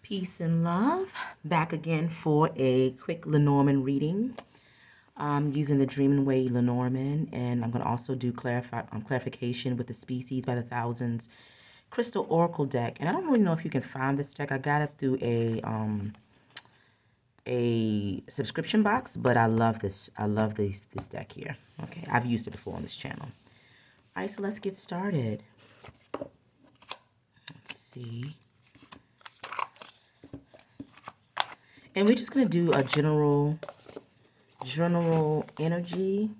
Peace and love. Back again for a quick Lenormand reading. Using the Dreaming Way Lenormand, and I'm going to also do clarification with the Species by the Thousands Crystal Oracle deck. And I don't really know if you can find this deck. I got it through a subscription box, but I love this. I love this deck here. Okay, I've used it before on this channel. All right, so let's get started. Let's see. And we're just going to do a general energy,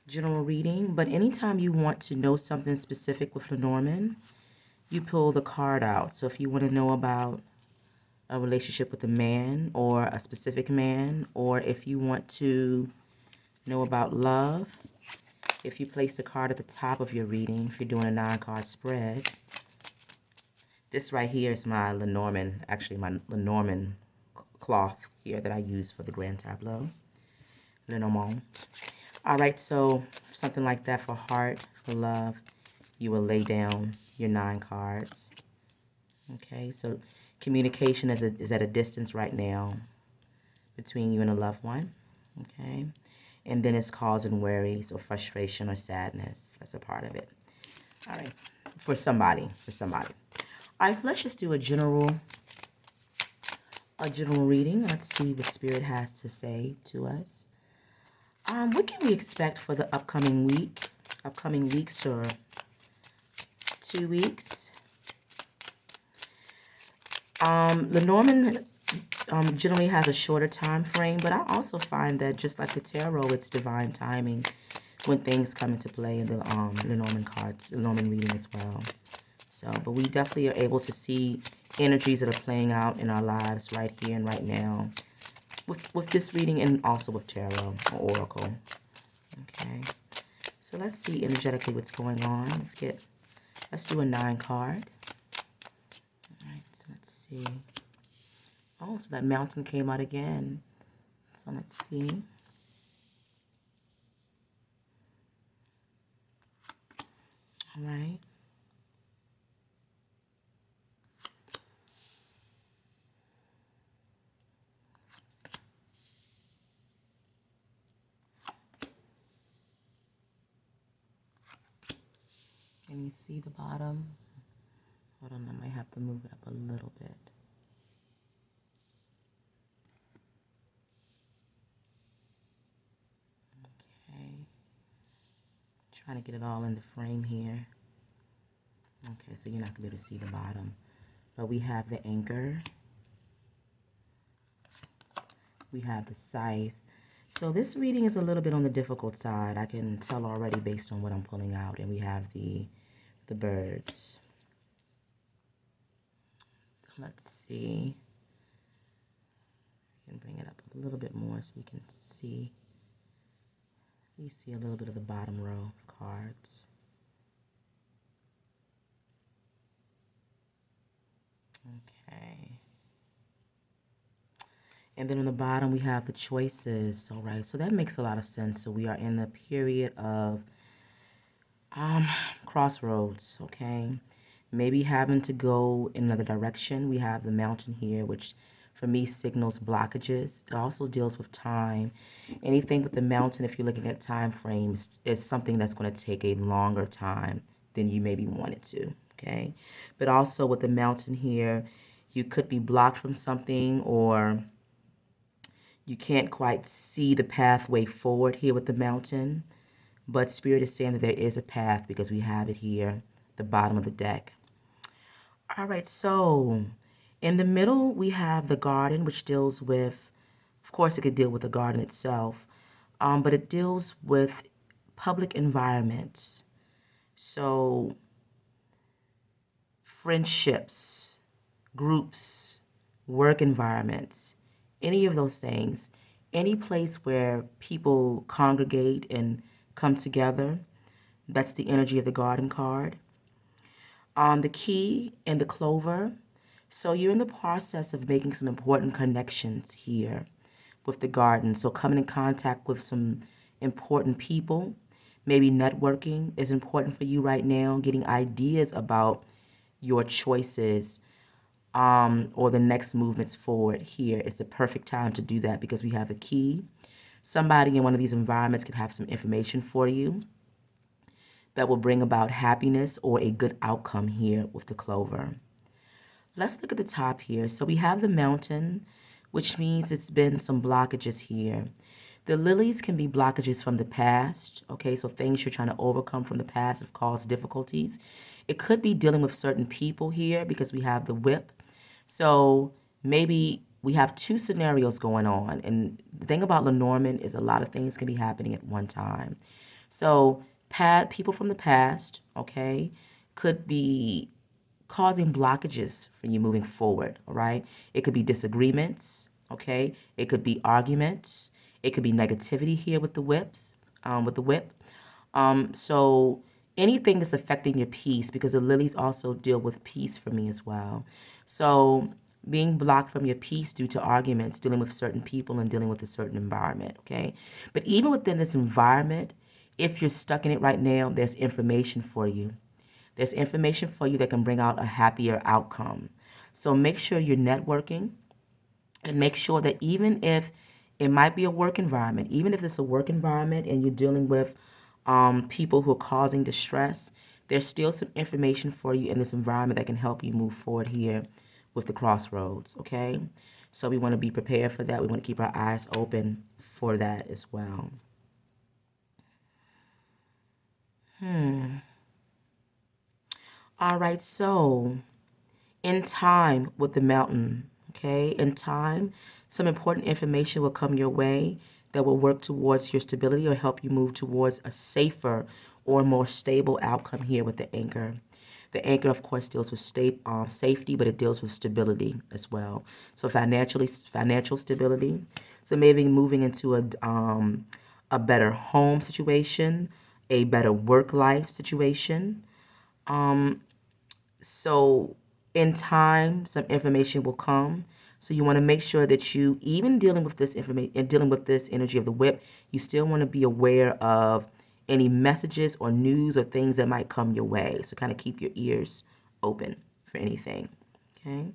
general reading. But anytime you want to know something specific with Lenormand, you pull the card out. So if you want to know about a relationship with a man or a specific man, or if you want to know about love, if you place the card at the top of your reading, if you're doing a 9-card spread, this right here is my Lenormand, actually my Lenormand cloth here that I use for the Grand Tableau. Lenormand. All right, so something like that for heart, for love, you will lay down your 9 cards. Okay, so communication is at a distance right now between you and a loved one. Okay, and then it's causing worries or frustration or sadness. That's a part of it. All right, for somebody. All right, so let's just do a general reading. Let's see what Spirit has to say to us. What can we expect for the upcoming weeks or 2 weeks? Lenormand generally has a shorter time frame, but I also find that just like the tarot, it's divine timing when things come into play in the Lenormand reading as well. So, but we definitely are able to see energies that are playing out in our lives right here and right now with this reading, and also with tarot or oracle. Okay, so let's see energetically what's going on. Let's do a 9 card. All right, so let's see. Oh, so that mountain came out again. So let's see. All right. Can you see the bottom? Hold on, I might have to move it up a little bit. Okay. Trying to get it all in the frame here. Okay, so you're not going to be able to see the bottom. But we have the anchor. We have the scythe. So this reading is a little bit on the difficult side. I can tell already based on what I'm pulling out. And we have the birds. So let's see. I can bring it up a little bit more so you can see. You see a little bit of the bottom row of cards. Okay. And then on the bottom, we have the choices. All right, so that makes a lot of sense. So we are in the period of crossroads, okay? Maybe having to go in another direction. We have the mountain here, which for me signals blockages. It also deals with time. Anything with the mountain, if you're looking at time frames, is something that's going to take a longer time than you maybe wanted to, okay? But also with the mountain here, you could be blocked from something, or you can't quite see the pathway forward here with the mountain. But Spirit is saying that there is a path because we have it here, the bottom of the deck. All right, so in the middle, we have the garden, which deals with, of course, it could deal with the garden itself, but it deals with public environments. So friendships, groups, work environments, any of those things, any place where people congregate and come together. That's the energy of the garden card. The key and the clover. So you're in the process of making some important connections here with the garden. So coming in contact with some important people. Maybe networking is important for you right now. Getting ideas about your choices or the next movements forward here. It's the perfect time to do that because we have the key. Somebody in one of these environments could have some information for you that will bring about happiness or a good outcome here with the clover. Let's look at the top here. So we have the mountain, which means it's been some blockages here. The lilies can be blockages from the past, okay? So things you're trying to overcome from the past have caused difficulties. It could be dealing with certain people here because we have the whip. So maybe we have two scenarios going on. And the thing about Lenormand is a lot of things can be happening at one time. So people from the past, okay, could be causing blockages for you moving forward, all right? It could be disagreements, okay? It could be arguments. It could be negativity here with the whip. So anything that's affecting your peace, because the lilies also deal with peace for me as well. So being blocked from your peace due to arguments, dealing with certain people and dealing with a certain environment, okay? But even within this environment, if you're stuck in it right now, there's information for you. There's information for you that can bring out a happier outcome. So make sure you're networking and make sure that even if it might be a work environment, even if it's a work environment and you're dealing with people who are causing distress, there's still some information for you in this environment that can help you move forward here with the crossroads, okay? So we want to be prepared for that. We want to keep our eyes open for that as well. All right, so in time with the mountain, okay? In time, some important information will come your way that will work towards your stability or help you move towards a safer or more stable outcome here with the anchor. The anchor, of course, deals with safety, but it deals with stability as well. So financial stability. So maybe moving into a better home situation, a better work-life situation. So in time, some information will come. So you want to make sure that you, even dealing with this information and dealing with this energy of the whip, you still want to be aware of any messages or news or things that might come your way. So kind of keep your ears open for anything. Okay.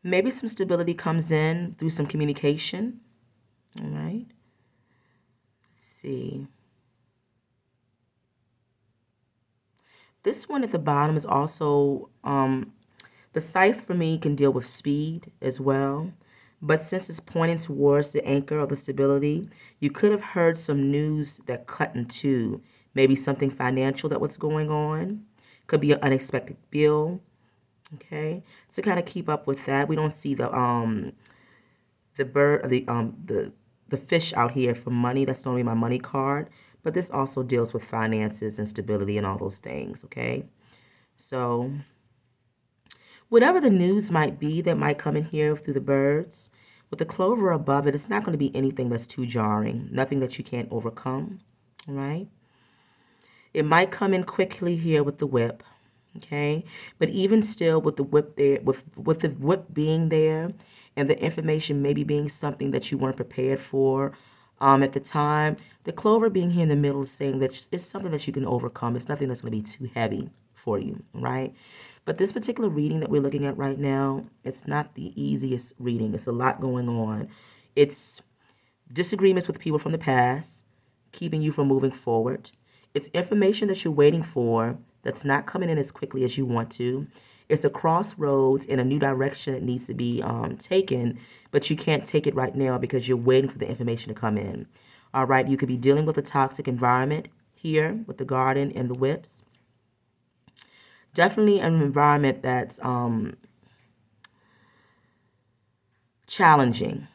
Maybe some stability comes in through some communication. All right. Let's see. This one at the bottom is also, the scythe for me can deal with speed as well. But since it's pointing towards the anchor of the stability, you could have heard some news that cut in two. Maybe something financial that was going on. Could be an unexpected bill. Okay. So kind of keep up with that. We don't see the bird, the fish out here for money. That's normally my money card. But this also deals with finances and stability and all those things, okay? So whatever the news might be that might come in here through the birds, with the clover above it, it's not going to be anything that's too jarring, nothing that you can't overcome, all right? It might come in quickly here with the whip, okay? But even still, with the whip there, with the whip being there, and the information maybe being something that you weren't prepared for at the time, the clover being here in the middle is saying that it's something that you can overcome. It's nothing that's going to be too heavy for you, right? But this particular reading that we're looking at right now, it's not the easiest reading. It's a lot going on. It's disagreements with people from the past, keeping you from moving forward. It's information that you're waiting for that's not coming in as quickly as you want to. It's a crossroads in a new direction that needs to be taken, but you can't take it right now because you're waiting for the information to come in. All right, you could be dealing with a toxic environment here with the garden and the whips. Definitely an environment that's challenging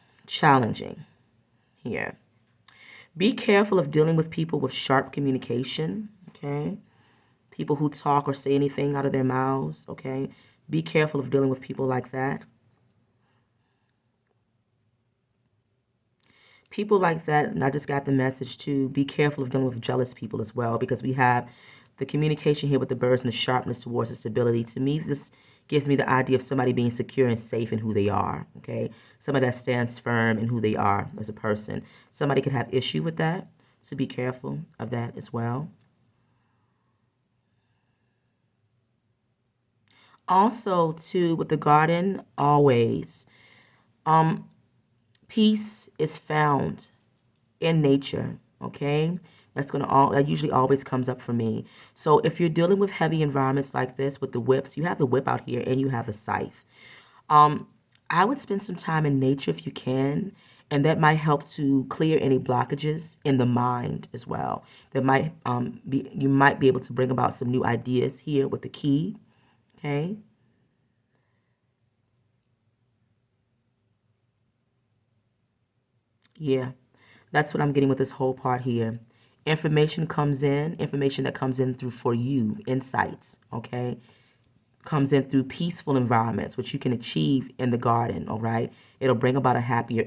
here. Be careful of dealing with people with sharp communication, okay? People who talk or say anything out of their mouths, okay? Be careful of dealing with people like that. People like that, and I just got the message too, be careful of dealing with jealous people as well, because we have the communication here with the birds and the sharpness towards the stability. To me, this gives me the idea of somebody being secure and safe in who they are, okay? Somebody that stands firm in who they are as a person. Somebody could have issue with that, so be careful of that as well. Also, too, with the garden, always, peace is found in nature. Okay, that usually always comes up for me. So if you're dealing with heavy environments like this with the whips, you have the whip out here and you have the scythe. Um, I would spend some time in nature if you can, and that might help to clear any blockages in the mind as well. That might be you might be able to bring about some new ideas here with the key. Okay. Yeah, that's what I'm getting with this whole part here. Information that comes in through for you, insights, okay? Comes in through peaceful environments, which you can achieve in the garden, all right? It'll bring about a happier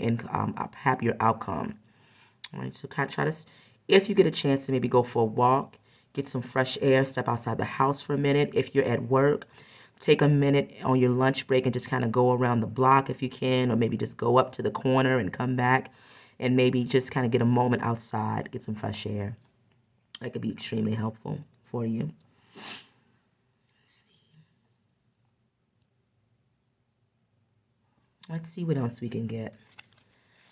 outcome. All right, so kind of if you get a chance to maybe go for a walk, get some fresh air, step outside the house for a minute. If you're at work, take a minute on your lunch break and just kind of go around the block if you can, or maybe just go up to the corner and come back and maybe just kind of get a moment outside, get some fresh air. That could be extremely helpful for you. Let's see what else we can get.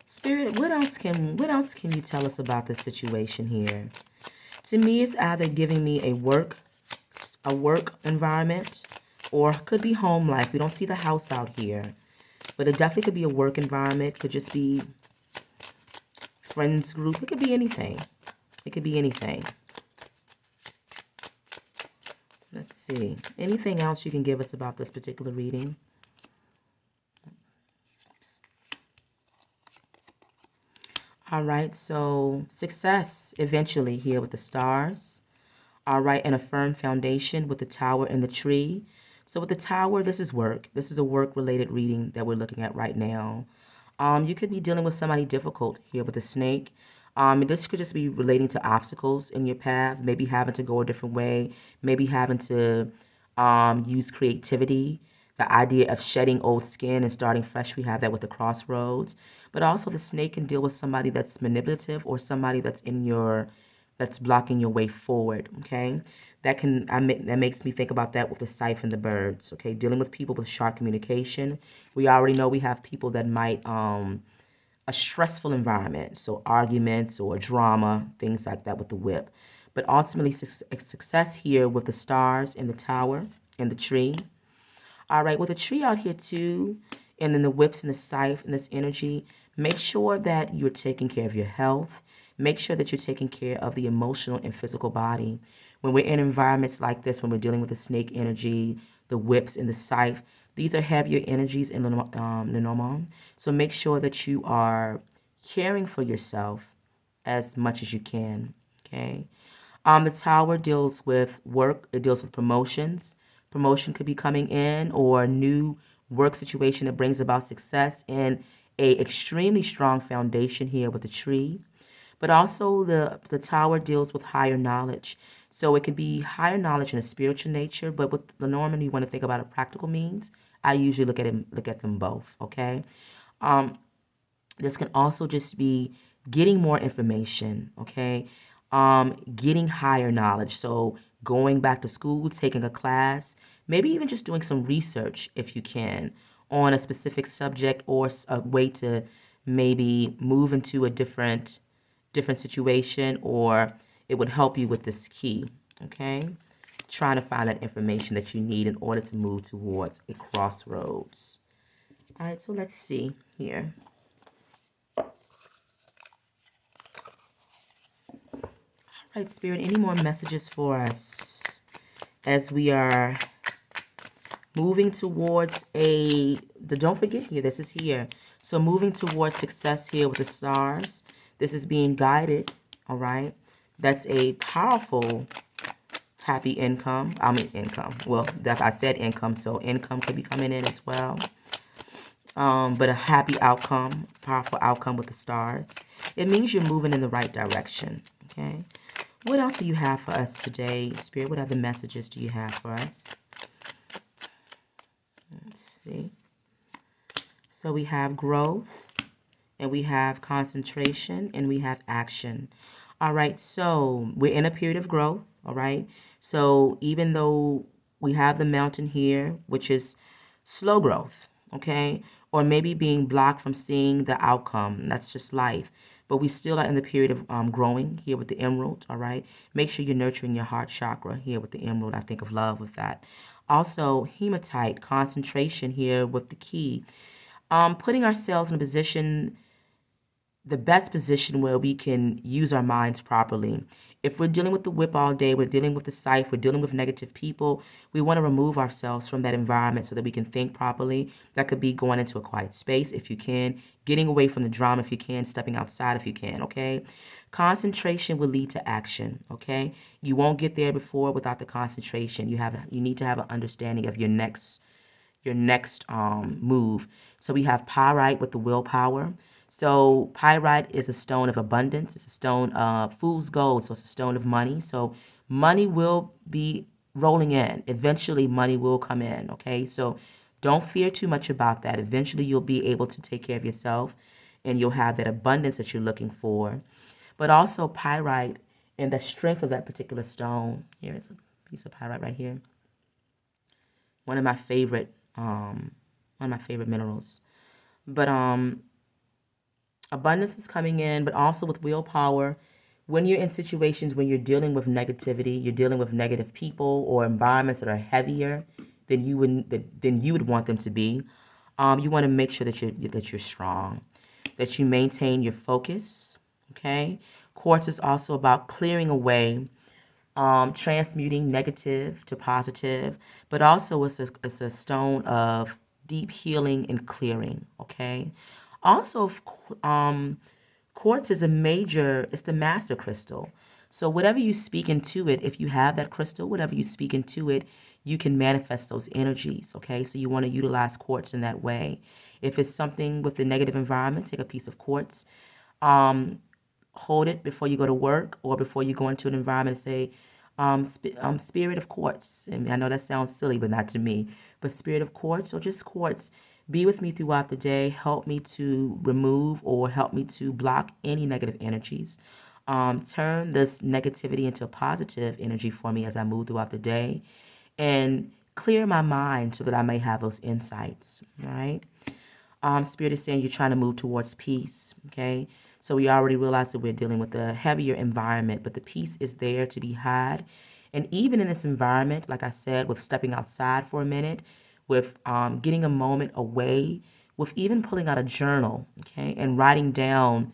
Spirit, what else can you tell us about this situation here? To me, it's either giving me a work environment, or could be home life. We don't see the house out here, but it definitely could be a work environment. Could just be friends group. It could be anything. It could be anything. Let's see. Anything else you can give us about this particular reading? All right, so success eventually here with the stars. All right, and a firm foundation with the tower and the tree. So with the tower, this is work. This is a work-related reading that we're looking at right now. You could be dealing with somebody difficult here with the snake. This could just be relating to obstacles in your path, maybe having to go a different way, maybe having to use creativity, the idea of shedding old skin and starting fresh. We have that with the crossroads. But also the snake can deal with somebody that's manipulative or somebody that's blocking your way forward. Okay, that makes me think about that with the scythe and the birds. Okay, dealing with people with sharp communication. We already know we have people that might a stressful environment, so arguments or drama, things like that with the whip. But ultimately, success here with the stars and the tower and the tree. All right, with the tree out here too, and then the whips and the scythe and this energy, make sure that you're taking care of your health. Make sure that you're taking care of the emotional and physical body. When we're in environments like this, when we're dealing with the snake energy, the whips and the scythe, these are heavier energies in Lenormand. So make sure that you are caring for yourself as much as you can. Okay. The tower deals with work. It deals with promotions. Promotion could be coming in, or a new work situation that brings about success, and a extremely strong foundation here with the tree. But also the tower deals with higher knowledge. So it could be higher knowledge in a spiritual nature, but with the Norman, you want to think about a practical means. I usually look at them both. Okay. Um, this can also just be getting more information, okay? Getting higher knowledge. So going back to school, taking a class, maybe even just doing some research if you can on a specific subject, or a way to maybe move into a different situation, or it would help you with this key, okay? Trying to find that information that you need in order to move towards a crossroads. All right, so let's see here. Right, Spirit, any more messages for us as we are moving towards don't forget here, this is here. So moving towards success here with the stars. This is being guided, all right? That's a powerful, happy income. Income. Well, I said income, so income could be coming in as well. But a happy outcome, powerful outcome with the stars. It means you're moving in the right direction, okay? What else do you have for us today, Spirit? What other messages do you have for us? Let's see. So we have growth, and we have concentration, and we have action. All right, so we're in a period of growth, all right? So even though We have the mountain here, which is slow growth, okay? Or maybe being blocked from seeing the outcome. That's just life. But we still are in the period of growing here with the emerald, all right? Make sure you're nurturing your heart chakra here with the emerald. I think of love with that. Also, hematite, concentration here with the key. Putting ourselves in a position, the best position where we can use our minds properly. If we're dealing with the whip all day, we're dealing with the scythe, we're dealing with negative people, we want to remove ourselves from that environment so that we can think properly. That could be going into a quiet space if you can, getting away from the drama if you can, stepping outside if you can, okay? Concentration will lead to action, okay? You won't get there before without the concentration. You need to have an understanding of your next move. So we have pyrite with the willpower. So pyrite is a stone of abundance. It's a stone of fool's gold. So it's a stone of money. So money will be rolling in. Eventually money will come in. Okay. So don't fear too much about that. Eventually you'll be able to take care of yourself and you'll have that abundance that you're looking for. But also pyrite and the strength of that particular stone. Here is a piece of pyrite right here. One of my favorite minerals. But abundance is coming in, but also with willpower. When you're in situations when you're dealing with negativity, you're dealing with negative people or environments that are heavier than you would want them to be. You want to make sure that you're strong, that you maintain your focus. Okay. Quartz is also about clearing away, transmuting negative to positive, but also it's a stone of deep healing and clearing, okay? Also, quartz is it's the master crystal. So whatever you speak into it, if you have that crystal, whatever you speak into it, you can manifest those energies, okay? So you want to utilize quartz in that way. If it's something with the negative environment, take a piece of quartz, hold it before you go to work or before you go into an environment and say, spirit of quartz. And I know that sounds silly, but not to me. But spirit of quartz or just quartz, be with me throughout the day. Help me to remove or help me to block any negative energies. Turn this negativity into a positive energy for me as I move throughout the day and clear my mind so that I may have those insights, all right? Spirit is saying you're trying to move towards peace, okay? So we already realized that we're dealing with a heavier environment, but the peace is there to be had. And even in this environment, like I said, with stepping outside for a minute, with getting a moment away, with even pulling out a journal, okay, and writing down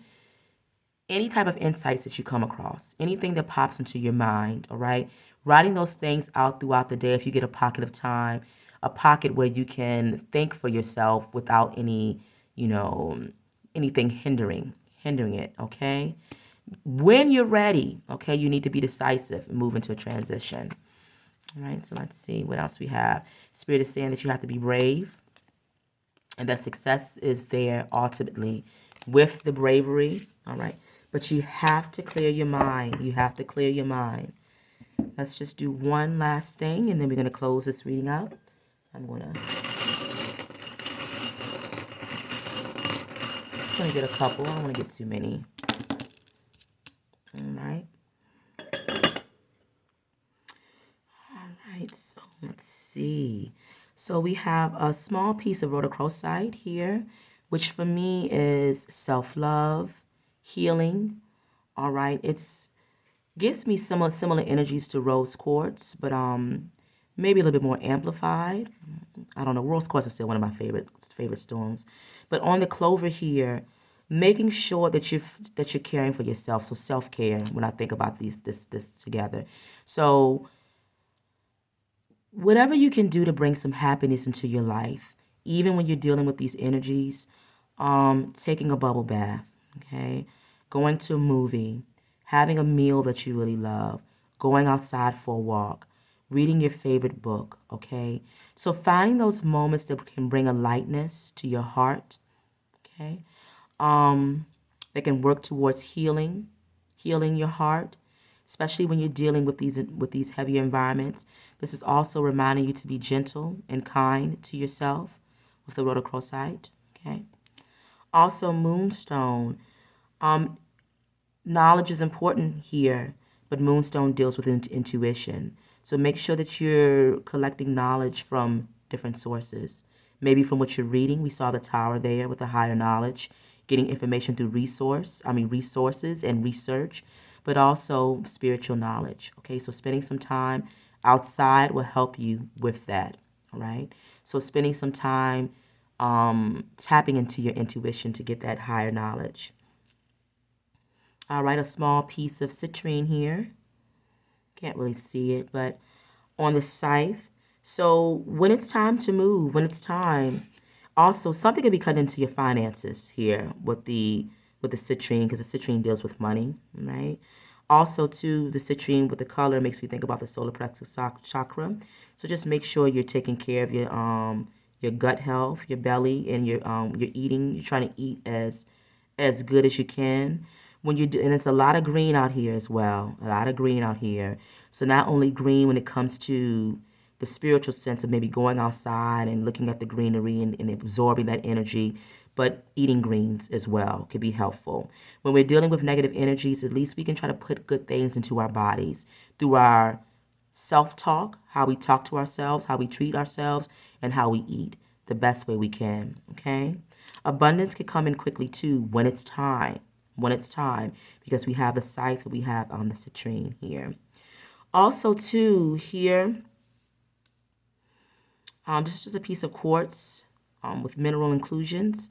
any type of insights that you come across, anything that pops into your mind, all right? Writing those things out throughout the day if you get a pocket of time, a pocket where you can think for yourself without any, anything hindering it, okay? When you're ready, okay, you need to be decisive and move into a transition. All right, so let's see what else we have. Spirit is saying that you have to be brave and that success is there ultimately with the bravery, all right? But you have to clear your mind. You have to clear your mind. Let's just do one last thing, and then we're going to close this reading out. I'm going to get a couple. I don't want to get too many. All right. All right, so let's see. So we have a small piece of rhodochrosite here, which for me is self-love, healing. All right, it's gives me some similar energies to rose quartz, but maybe a little bit more amplified. I don't know. Rose quartz is still one of my favorite stones, but on the clover here, making sure that you're caring for yourself. So self-care. When I think about this together, so whatever you can do to bring some happiness into your life, even when you're dealing with these energies, taking a bubble bath, okay, going to a movie, having a meal that you really love, going outside for a walk, reading your favorite book, okay? So finding those moments that can bring a lightness to your heart, okay? That can work towards healing your heart, especially when you're dealing with these heavier environments. This is also reminding you to be gentle and kind to yourself with the rhodochrosite, okay? Also, moonstone. Knowledge is important here, but moonstone deals with intuition. So make sure that you're collecting knowledge from different sources. Maybe from what you're reading. We saw the tower there with the higher knowledge, getting information through resources and research, but also spiritual knowledge. Okay, so spending some time outside will help you with that. All right, so spending some time tapping into your intuition to get that higher knowledge. All right, a small piece of citrine here. Can't really see it, but on the scythe. So when it's time to move, when it's time, also something can be cut into your finances here with the citrine, because the citrine deals with money, right? Also, too, the citrine with the color makes me think about the solar plexus chakra. So just make sure you're taking care of your gut health, your belly, and your eating. You're trying to eat as good as you can when you do, and it's a lot of green out here as well, a lot of green out here. So not only green when it comes to the spiritual sense of maybe going outside and looking at the greenery and absorbing that energy, but eating greens as well could be helpful. When we're dealing with negative energies, at least we can try to put good things into our bodies through our self-talk, how we talk to ourselves, how we treat ourselves, and how we eat the best way we can, okay? Abundance can come in quickly too when it's time, because we have the scythe, we have the citrine here. Also too, here, this is just a piece of quartz with mineral inclusions.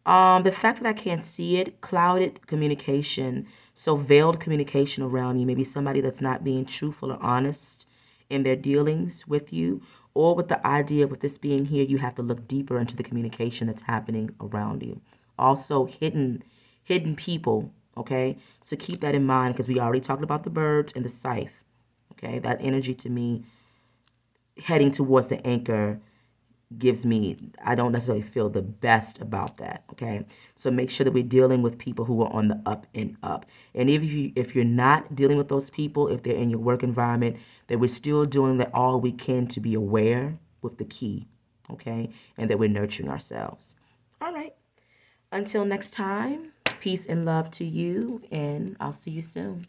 The fact that I can't see it, clouded communication, so veiled communication around you, maybe somebody that's not being truthful or honest in their dealings with you, or with the idea with this being here, you have to look deeper into the communication that's happening around you. Also, hidden people, okay? So keep that in mind, because we already talked about the birds and the scythe, okay? That energy to me, heading towards the anchor, gives me, I don't necessarily feel the best about that, okay? So make sure that we're dealing with people who are on the up and up. And if you're not dealing with those people, if they're in your work environment, that we're still doing that all we can to be aware with the key, okay? And that we're nurturing ourselves. All right. Until next time, peace and love to you, and I'll see you soon.